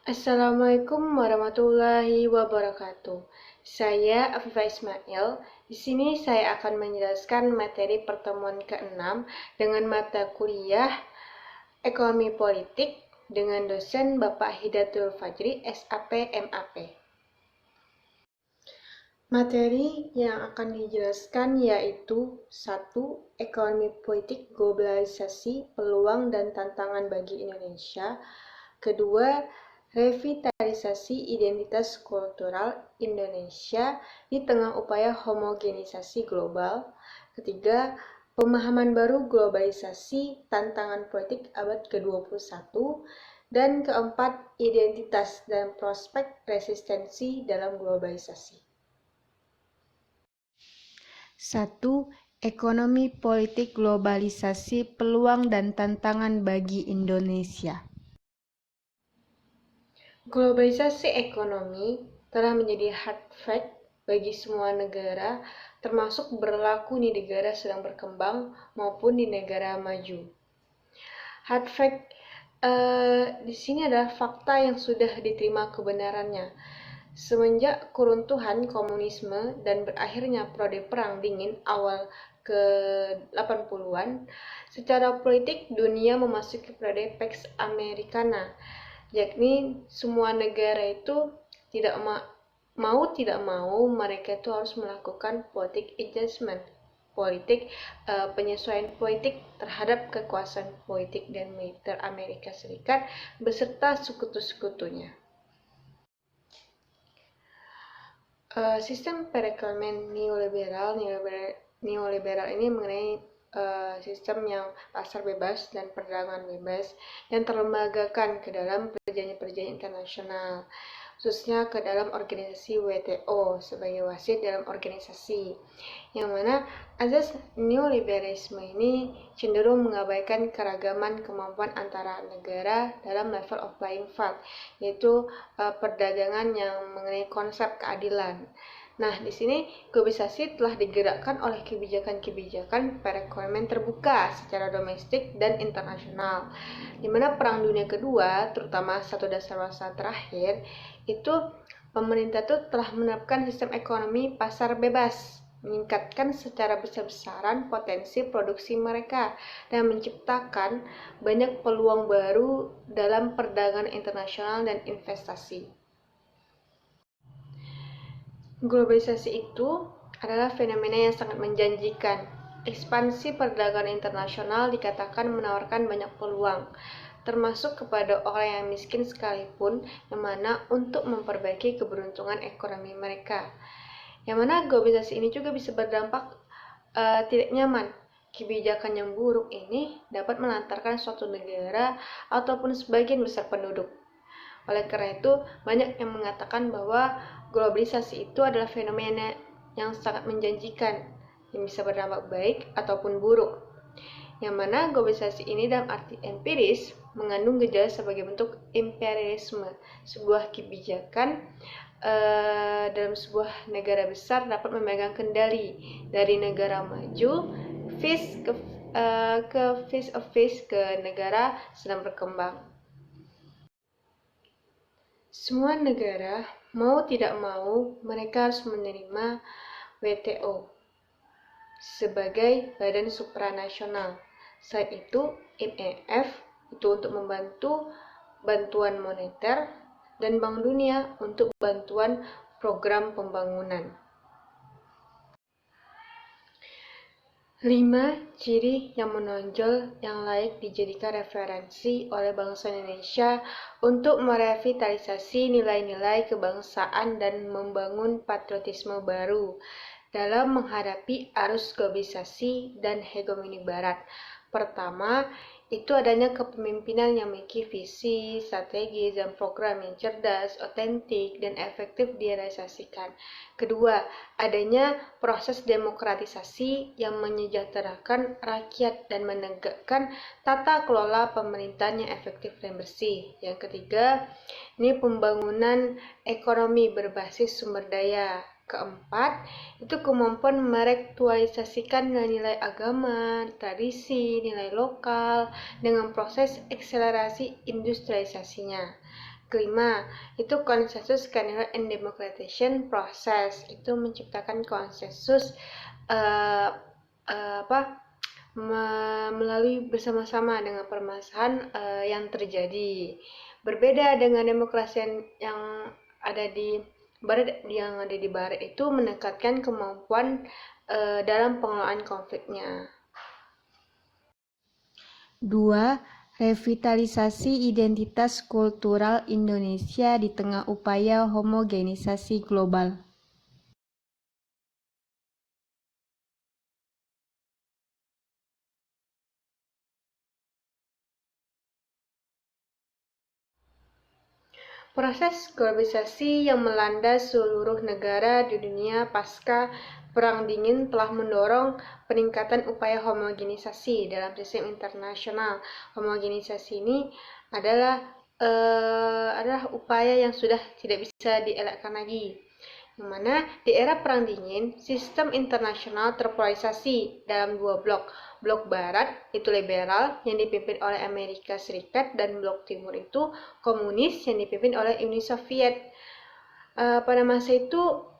Assalamualaikum warahmatullahi wabarakatuh. Saya Afifah Ismail. Di sini saya akan menjelaskan materi pertemuan ke-6 dengan mata kuliah Ekonomi Politik dengan dosen Bapak Hidatul Fajri, SAP MAP. Materi yang akan dijelaskan yaitu 1. Ekonomi politik globalisasi, peluang dan tantangan bagi Indonesia. Kedua, revitalisasi identitas kultural Indonesia di tengah upaya homogenisasi global. Ketiga, pemahaman baru globalisasi, tantangan politik abad ke-21. Dan keempat, identitas dan prospek resistensi dalam globalisasi. 1. Ekonomi politik globalisasi, peluang dan tantangan bagi Indonesia. Globalisasi ekonomi telah menjadi hard fact bagi semua negara, termasuk berlaku di negara sedang berkembang maupun di negara maju. Hard fact di sini adalah fakta yang sudah diterima kebenarannya. Semenjak keruntuhan komunisme dan berakhirnya Perang Perang Dingin awal ke-80-an, secara politik dunia memasuki periode Pax Americana, yakni semua negara itu tidak mau mereka itu harus melakukan politik adjustment, penyesuaian politik terhadap kekuasaan politik dan militer Amerika Serikat beserta sekutu-sekutunya. Sistem perekonomian neoliberal ini mengenai sistem yang pasar bebas dan perdagangan bebas yang terlembagakan ke dalam perjanjian-perjanjian internasional, khususnya ke dalam organisasi WTO sebagai wasit dalam organisasi, yang mana azas neoliberalisme ini cenderung mengabaikan keragaman kemampuan antara negara dalam level of playing field, yaitu perdagangan yang mengenai konsep keadilan. Nah, di sini globalisasi telah digerakkan oleh kebijakan-kebijakan perekonomian terbuka secara domestik dan internasional, di mana Perang Dunia Kedua, terutama satu dasar masa terakhir, itu pemerintah itu telah menerapkan sistem ekonomi pasar bebas, meningkatkan secara besar-besaran potensi produksi mereka, dan menciptakan banyak peluang baru dalam perdagangan internasional dan investasi. Globalisasi itu adalah fenomena yang sangat menjanjikan. Ekspansi perdagangan internasional dikatakan menawarkan banyak peluang, termasuk kepada orang yang miskin sekalipun, yang mana untuk memperbaiki keberuntungan ekonomi mereka. Yang mana globalisasi ini juga bisa berdampak tidak nyaman. Kebijakan yang buruk ini dapat melantarkan suatu negara ataupun sebagian besar penduduk. Oleh karena itu, banyak yang mengatakan bahwa globalisasi itu adalah fenomena yang sangat menjanjikan, yang bisa berdampak baik ataupun buruk. Yang mana globalisasi ini dalam arti empiris mengandung gejala sebagai bentuk imperialisme, sebuah kebijakan dalam sebuah negara besar dapat memegang kendali dari negara maju ke negara sedang berkembang. Semua negara, mau tidak mau, mereka harus menerima WTO sebagai badan supranasional. Selain itu, IMF itu untuk membantu bantuan moneter dan Bank Dunia untuk bantuan program pembangunan. 5 ciri yang menonjol yang layak dijadikan referensi oleh bangsa Indonesia untuk merevitalisasi nilai-nilai kebangsaan dan membangun patriotisme baru dalam menghadapi arus globalisasi dan hegemoni Barat. Pertama, itu adanya kepemimpinan yang memiliki visi, strategi, dan program yang cerdas, otentik, dan efektif direalisasikan. Kedua, adanya proses demokratisasi yang menyejahterakan rakyat dan menegakkan tata kelola pemerintahan yang efektif dan bersih. Yang ketiga, ini pembangunan ekonomi berbasis sumber daya. Keempat, itu kemampuan merektualisasikan nilai agama, tradisi, nilai lokal dengan proses akselerasi industrialisasinya. Kelima, itu konsensus Canadian and Democratization Process, itu menciptakan konsensus melalui bersama-sama dengan permasalahan yang terjadi. Berbeda dengan demokrasi yang ada di barat itu meningkatkan kemampuan dalam pengelolaan konfliknya. 2. Revitalisasi identitas kultural Indonesia di tengah upaya homogenisasi global. Proses globalisasi yang melanda seluruh negara di dunia pasca Perang Dingin telah mendorong peningkatan upaya homogenisasi dalam sistem internasional. Homogenisasi ini adalah upaya yang sudah tidak bisa dielakkan lagi. Yang mana di era Perang Dingin, sistem internasional terpolarisasi dalam dua blok. Blok Barat itu liberal yang dipimpin oleh Amerika Serikat dan blok Timur itu komunis yang dipimpin oleh Uni Soviet. Pada masa itu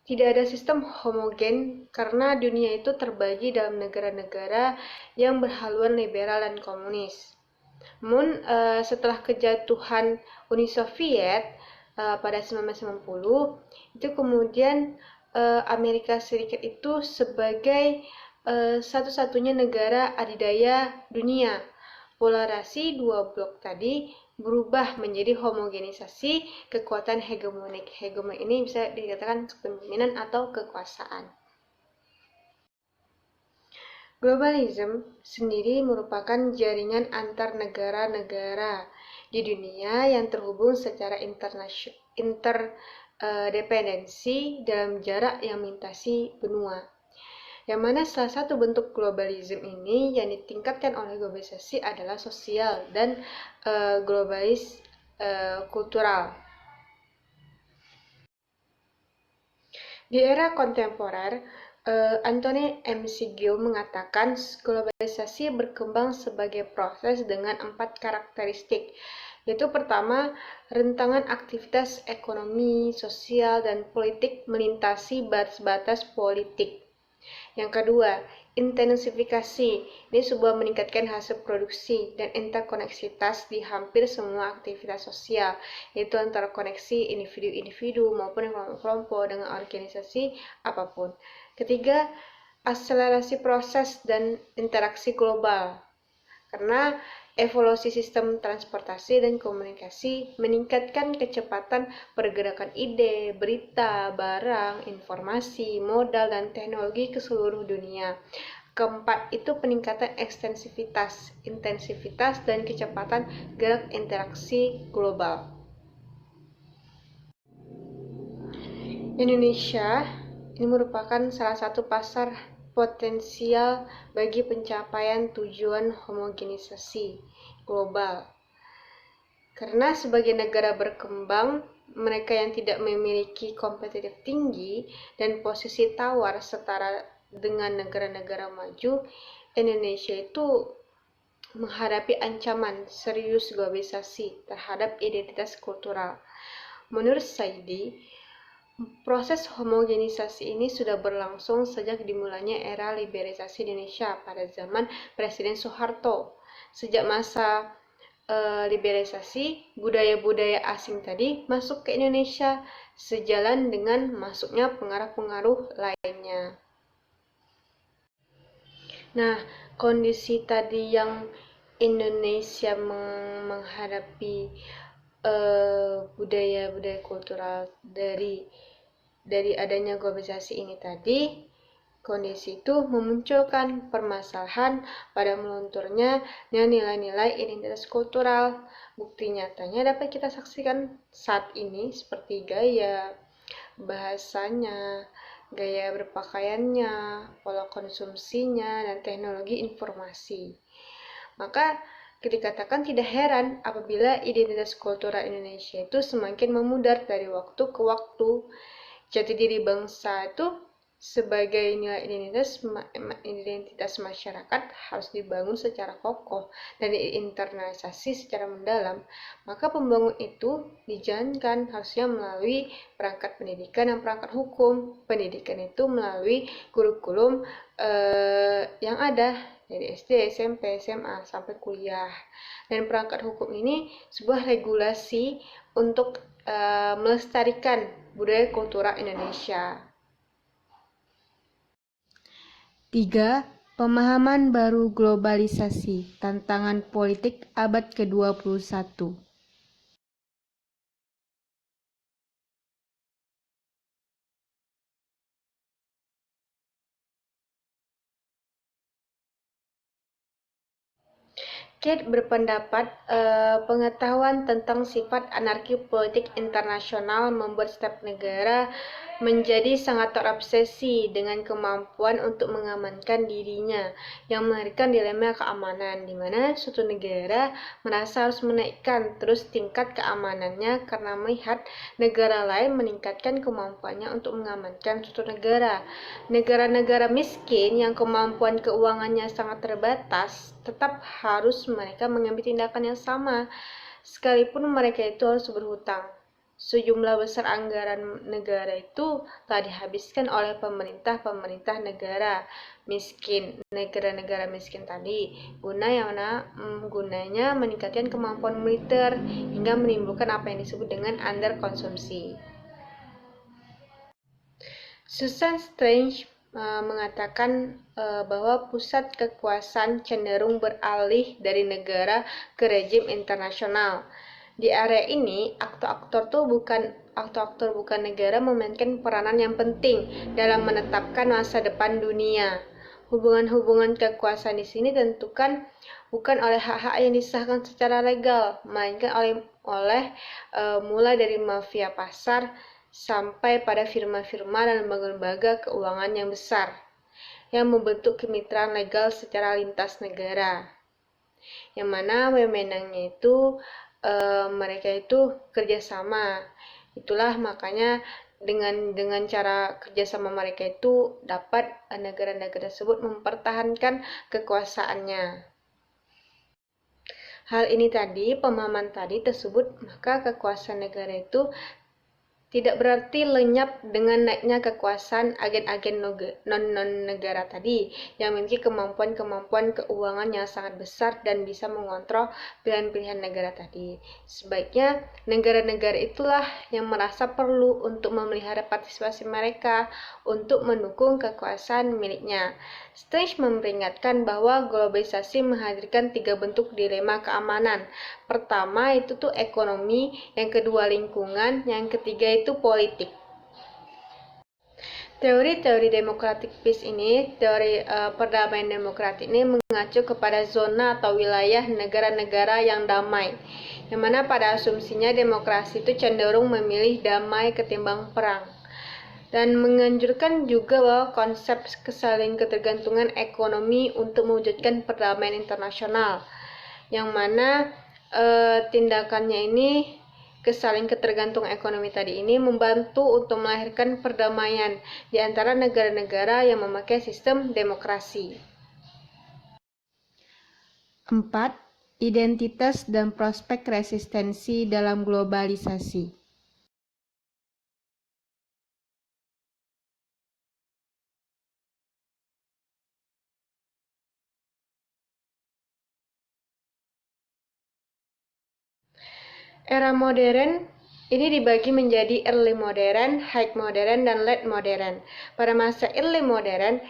tidak ada sistem homogen karena dunia itu terbagi dalam negara-negara yang berhaluan liberal dan komunis. Namun setelah kejatuhan Uni Soviet pada 1990, itu kemudian Amerika Serikat itu sebagai satu-satunya negara adidaya dunia. Polarisasi dua blok tadi berubah menjadi homogenisasi kekuatan hegemonik. Hegemon ini bisa dikatakan kepemimpinan atau kekuasaan. Globalisme sendiri merupakan jaringan antar negara-negara di dunia yang terhubung secara interdependensi dalam jarak yang melintasi benua. Yang mana salah satu bentuk globalisme ini yang ditingkatkan oleh globalisasi adalah sosial dan kultural. Di era kontemporer, Anthony McGill mengatakan globalisasi berkembang sebagai proses dengan 4 karakteristik, yaitu pertama, rentangan aktivitas ekonomi, sosial, dan politik melintasi batas-batas politik. Yang kedua, intensifikasi. Ini sebuah meningkatkan hasil produksi dan interkoneksitas di hampir semua aktivitas sosial, yaitu antara koneksi individu-individu maupun kelompok-kelompok dengan organisasi apapun. Ketiga, akselerasi proses dan interaksi global. Karena evolusi sistem transportasi dan komunikasi meningkatkan kecepatan pergerakan ide, berita, barang, informasi, modal, dan teknologi ke seluruh dunia. Keempat, itu peningkatan ekstensivitas, intensitas, dan kecepatan gerak interaksi global. Indonesia ini merupakan salah satu pasar potensial bagi pencapaian tujuan homogenisasi global. Karena sebagai negara berkembang, mereka yang tidak memiliki kompetitif tinggi dan posisi tawar setara dengan negara-negara maju, Indonesia itu menghadapi ancaman serius globalisasi terhadap identitas kultural. Menurut Saidi, proses homogenisasi ini sudah berlangsung sejak dimulainya era liberalisasi Indonesia pada zaman Presiden Soeharto. Sejak masa liberalisasi, budaya-budaya asing tadi masuk ke Indonesia sejalan dengan masuknya pengaruh-pengaruh lainnya. Nah, kondisi tadi yang Indonesia menghadapi budaya-budaya kultural dari adanya globalisasi ini tadi, kondisi itu memunculkan permasalahan pada melunturnya nilai-nilai identitas kultural. Bukti nyatanya dapat kita saksikan saat ini seperti gaya, bahasanya, gaya berpakaiannya, pola konsumsinya, dan teknologi informasi. Maka dikatakan tidak heran apabila identitas kultural Indonesia itu semakin memudar dari waktu ke waktu. Jati diri bangsa itu sebagai nilai identitas masyarakat harus dibangun secara kokoh dan diinternalisasi secara mendalam, maka pembangunan itu dijalankan harusnya melalui perangkat pendidikan dan perangkat hukum. Pendidikan itu melalui kurikulum yang ada dari SD, SMP, SMA, sampai kuliah. Dan perangkat hukum ini sebuah regulasi untuk melestarikan budaya kultural Indonesia. 3. Pemahaman baru globalisasi, tantangan politik abad ke-21. Kate berpendapat pengetahuan tentang sifat anarki politik internasional membuat setiap negara menjadi sangat terobsesi dengan kemampuan untuk mengamankan dirinya, yang melahirkan dilema keamanan, di mana suatu negara merasa harus menaikkan terus tingkat keamanannya karena melihat negara lain meningkatkan kemampuannya untuk mengamankan suatu negara. Negara-negara miskin yang kemampuan keuangannya sangat terbatas tetap harus mereka mengambil tindakan yang sama, sekalipun mereka itu harus berhutang. Sejumlah besar anggaran negara itu telah dihabiskan oleh pemerintah negara miskin, negara-negara miskin tadi, gunanya meningkatkan kemampuan militer hingga menimbulkan apa yang disebut dengan underkonsumsi. Susan Strange mengatakan bahwa pusat kekuasaan cenderung beralih dari negara ke rejim internasional. Di area ini, aktor-aktor bukan negara memainkan peranan yang penting dalam menetapkan masa depan dunia. Hubungan-hubungan kekuasaan di sini tentukan bukan oleh hak-hak yang disahkan secara legal, melainkan oleh mulai dari mafia pasar sampai pada firma-firma dan lembaga-lembaga keuangan yang besar yang membentuk kemitraan legal secara lintas negara, yang mana wewenangnya itu mereka itu kerjasama. Itulah makanya dengan cara kerjasama mereka itu dapat negara-negara tersebut mempertahankan kekuasaannya. Hal ini tadi, pemahaman tadi tersebut, maka kekuasaan negara itu tidak berarti lenyap dengan naiknya kekuasaan agen-agen non-negara tadi yang memiliki kemampuan keuangan yang sangat besar dan bisa mengontrol pilihan-pilihan negara tadi. Sebaiknya negara-negara itulah yang merasa perlu untuk memelihara partisipasi mereka untuk mendukung kekuasaan miliknya. Strange memperingatkan bahwa globalisasi menghadirkan 3 bentuk dilema keamanan. Pertama itu tuh ekonomi, yang kedua lingkungan, yang ketiga itu politik. Teori-teori democratic peace ini, teori perdamaian demokratik ini mengacu kepada zona atau wilayah negara-negara yang damai, yang mana pada asumsinya demokrasi itu cenderung memilih damai ketimbang perang, dan menganjurkan juga bahwa konsep kesaling ketergantungan ekonomi untuk mewujudkan perdamaian internasional, yang mana tindakannya ini kesaling ketergantungan ekonomi tadi ini membantu untuk melahirkan perdamaian di antara negara-negara yang memakai sistem demokrasi. 4. Identitas dan prospek resistensi dalam globalisasi. Era modern ini dibagi menjadi early modern, high modern, dan late modern. Pada masa early modern,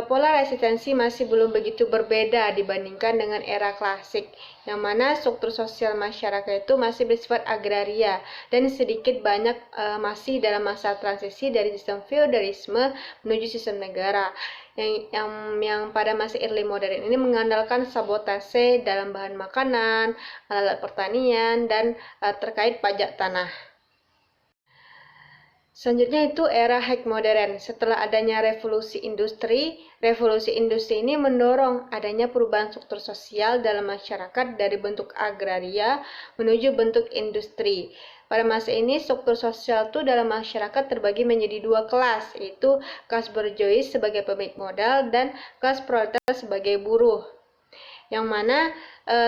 pola resistensi masih belum begitu berbeda dibandingkan dengan era klasik, yang mana struktur sosial masyarakat itu masih bersifat agraria dan sedikit banyak masih dalam masa transisi dari sistem feodalisme menuju sistem negara. Yang pada masa early modern ini mengandalkan sabotase dalam bahan makanan, alat pertanian, dan terkait pajak tanah. Selanjutnya itu era high modern. Setelah adanya revolusi industri ini mendorong adanya perubahan struktur sosial dalam masyarakat dari bentuk agraria menuju bentuk industri. pada masa ini struktur sosial tuh dalam masyarakat terbagi menjadi dua kelas, yaitu kelas borjuis sebagai pemilik modal dan kelas proletar sebagai buruh. Yang mana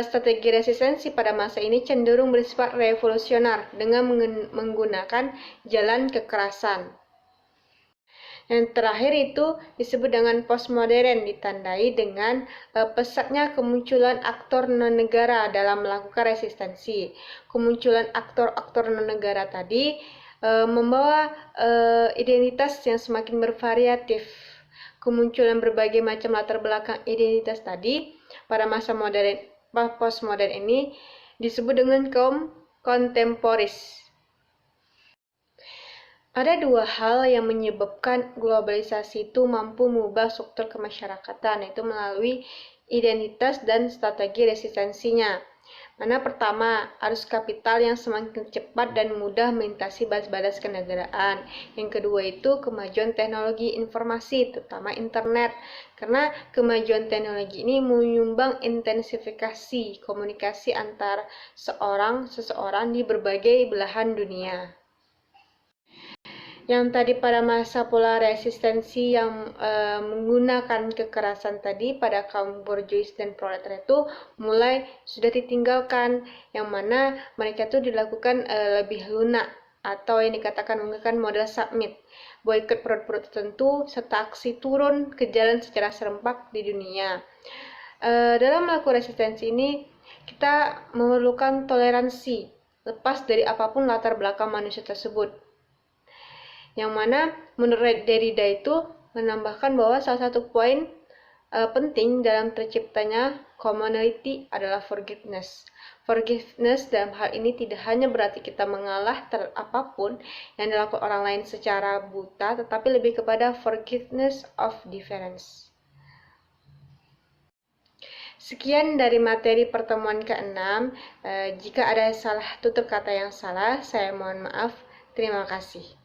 strategi resistensi pada masa ini cenderung bersifat revolusioner dengan menggunakan jalan kekerasan. Yang terakhir itu disebut dengan postmodern, ditandai dengan pesatnya kemunculan aktor non-negara dalam melakukan resistensi. Kemunculan aktor-aktor non-negara tadi membawa identitas yang semakin bervariatif. Kemunculan berbagai macam latar belakang identitas tadi pada masa modern postmodern ini disebut dengan kaum kontemporis. Ada dua hal yang menyebabkan globalisasi itu mampu mengubah struktur kemasyarakatan, yaitu melalui identitas dan strategi resistensinya. Mana pertama, arus kapital yang semakin cepat dan mudah melintasi batas-batas kenegaraan. Yang kedua itu kemajuan teknologi informasi, terutama internet. Karena kemajuan teknologi ini menyumbang intensifikasi komunikasi antar seseorang di berbagai belahan dunia. Yang tadi pada masa pola resistensi yang menggunakan kekerasan tadi pada kaum borjuis dan proletar itu mulai sudah ditinggalkan, yang mana mereka itu dilakukan lebih lunak atau yang dikatakan menggunakan model submit, boikot produk-produk tertentu serta aksi turun ke jalan secara serempak di dunia. Dalam melakukan resistensi ini kita memerlukan toleransi lepas dari apapun latar belakang manusia tersebut. Yang mana menurut Derrida itu menambahkan bahwa salah satu poin penting dalam terciptanya commonality adalah forgiveness. Forgiveness dalam hal ini tidak hanya berarti kita mengalah terhadap apapun yang dilakukan orang lain secara buta, tetapi lebih kepada forgiveness of difference. Sekian dari materi pertemuan ke-6. Jika ada salah tutur kata yang salah, saya mohon maaf. Terima kasih.